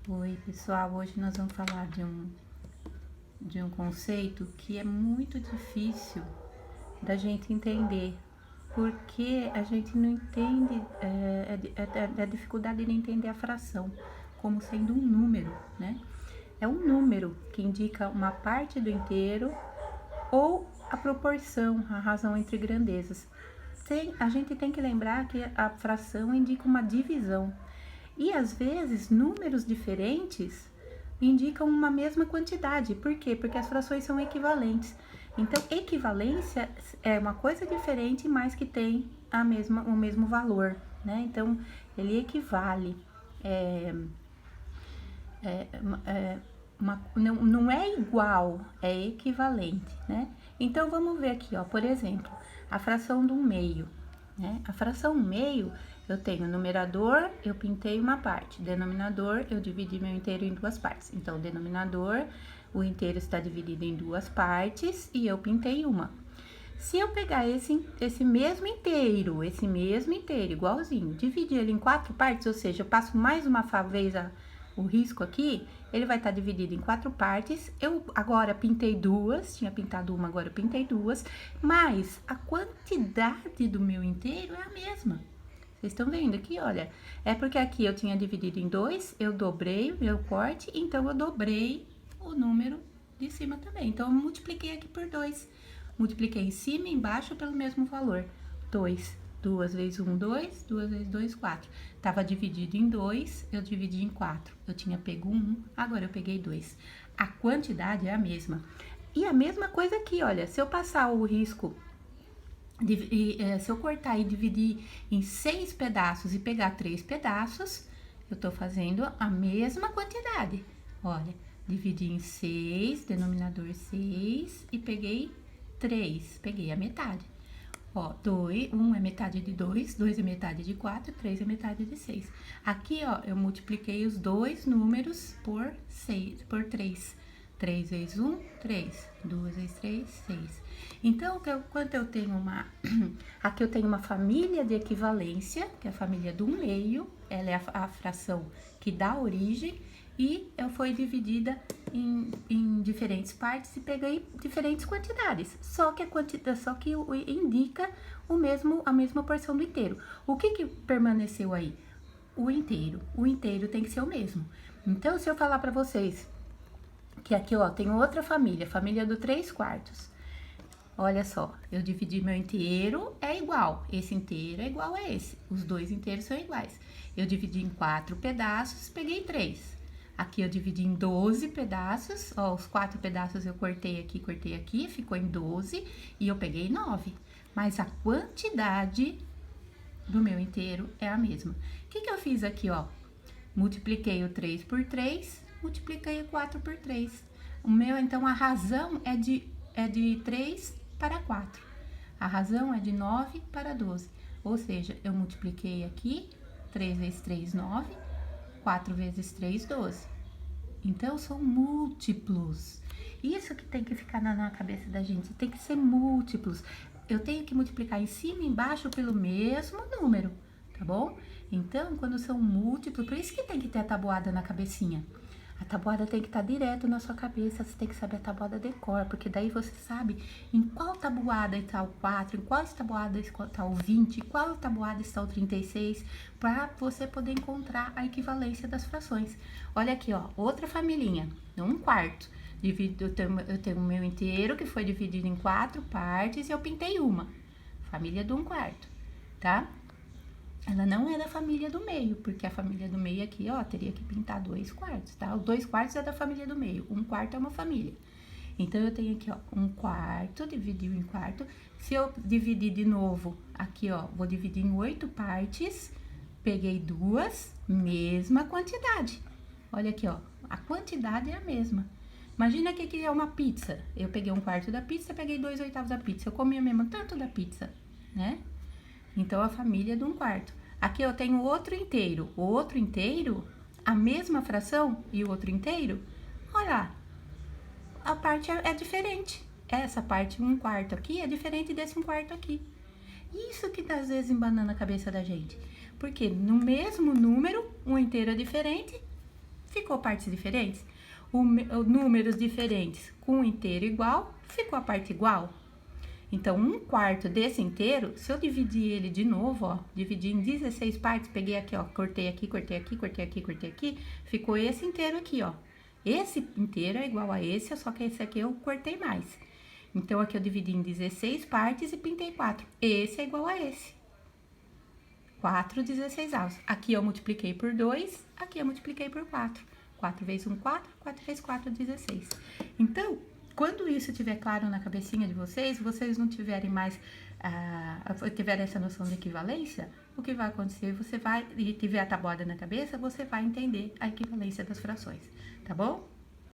Oi, pessoal. Hoje nós vamos falar de um conceito que é muito difícil da gente entender, porque a gente não entende, a dificuldade de entender a fração como sendo um número, né? É um número que indica uma parte do inteiro ou a proporção, a razão entre grandezas. A gente tem que lembrar que a fração indica uma divisão. E às vezes números diferentes indicam uma mesma quantidade. Por quê? Porque as frações são equivalentes. Então, equivalência é uma coisa diferente, mas que tem o mesmo valor, né? Então, ele equivale. É, não é igual, é equivalente, né? Então, vamos ver aqui, ó, por exemplo, a fração do meio, né? A fração meio, eu tenho numerador, eu pintei uma parte, denominador, eu dividi meu inteiro em duas partes. Então, denominador, o inteiro está dividido em duas partes e eu pintei uma. Se eu pegar esse mesmo inteiro, igualzinho, dividir ele em quatro partes, ou seja, eu passo mais uma vez o risco aqui, ele vai estar dividido em quatro partes. Eu agora pintei duas, tinha pintado uma, agora eu pintei duas, mas a quantidade do meu inteiro é a mesma. Vocês estão vendo aqui, olha, é porque aqui eu tinha dividido em dois, eu dobrei o meu corte, então eu dobrei o número de cima também. Então, eu multipliquei aqui por 2. Multipliquei em cima e embaixo pelo mesmo valor. 2. 2 vezes 1, 2. 2 vezes 2, 4. Tava dividido em 2, eu dividi em 4. Eu tinha pego 1, agora eu peguei 2. A quantidade é a mesma. E a mesma coisa aqui, olha, se eu passar o risco, se eu cortar e dividir em 6 pedaços e pegar 3 pedaços, eu tô fazendo a mesma quantidade. Olha, dividi em 6, denominador 6, e peguei 3, peguei a metade. Ó, 1 é metade de 2, 2 é metade de 4, 3 é metade de 6. Aqui, ó, eu multipliquei os dois números por 6, por 3. 3 vezes 1, 3. 2 vezes 3, 6. Então, quando eu tenho aqui eu tenho uma família de equivalência, que é a família do meio, ela é a fração que dá origem, e eu fui dividida em diferentes partes e peguei diferentes quantidades. Só que indica a mesma porção do inteiro. O que permaneceu aí? O inteiro. O inteiro tem que ser o mesmo. Então, se eu falar para vocês que aqui, ó, tem outra família do 3 quartos. Olha só, eu dividi meu inteiro, é igual. Esse inteiro é igual a esse. Os dois inteiros são iguais. Eu dividi em 4 pedaços, peguei 3. Aqui eu dividi em 12 pedaços, ó, os 4 pedaços eu cortei aqui, ficou em 12 e eu peguei 9. Mas a quantidade do meu inteiro é a mesma. O que eu fiz aqui, ó? Multipliquei o 3 por 3, multipliquei o 4 por 3. Então, a razão é de 3 para 4. A razão é de 9 para 12. Ou seja, eu multipliquei aqui, 3 vezes 3, 9. 4 vezes 3, 12. Então, são múltiplos. Isso que tem que ficar na cabeça da gente. Tem que ser múltiplos. Eu tenho que multiplicar em cima e embaixo pelo mesmo número, tá bom? Então, quando são múltiplos, por isso que tem que ter a tabuada na cabecinha. A tabuada tem que estar direto na sua cabeça, você tem que saber a tabuada de cor, porque daí você sabe em qual tabuada está o 4, em qual tabuada está o 20, em qual tabuada está o 36, para você poder encontrar a equivalência das frações. Olha aqui, ó, outra familhinha, 1 quarto. Eu tenho o meu inteiro, que foi dividido em 4 partes, e eu pintei uma. Família do 1 quarto, tá? Ela não é da família do meio, porque a família do meio aqui, ó, teria que pintar 2 quartos, tá? Os 2 quartos é da família do meio, 1 quarto é uma família. Então, eu tenho aqui, ó, 1 quarto, dividiu em quarto. Se eu dividir de novo, aqui, ó, vou dividir em 8 partes, peguei 2, mesma quantidade. Olha aqui, ó, a quantidade é a mesma. Imagina que aqui é uma pizza. Eu peguei 1 quarto da pizza, peguei 2/8 da pizza. Eu comi o mesmo tanto da pizza, né? Então, a família de 1 quarto. Aqui eu tenho outro inteiro. O outro inteiro, a mesma fração e o outro inteiro, olha lá, a parte é diferente. Essa parte 1 quarto aqui é diferente desse 1 quarto aqui. Isso que às vezes embanana a cabeça da gente. Porque no mesmo número, um inteiro é diferente, ficou partes diferentes? Números diferentes com um inteiro igual, ficou a parte igual? Então, 1/4 desse inteiro, se eu dividir ele de novo, ó, dividir em 16 partes, peguei aqui, ó, cortei aqui, cortei aqui, cortei aqui, cortei aqui, ficou esse inteiro aqui, ó. Esse inteiro é igual a esse, só que esse aqui eu cortei mais. Então, aqui eu dividi em 16 partes e pintei 4. Esse é igual a esse. 4 16avos. Aqui eu multipliquei por 2, aqui eu multipliquei por 4. 4 vezes 1, 4, 4 vezes 4, 16. Então, quando isso estiver claro na cabecinha de vocês, vocês não tiverem mais, tiverem essa noção de equivalência, o que vai acontecer? Você vai, e tiver a tabuada na cabeça, você vai entender a equivalência das frações, tá bom?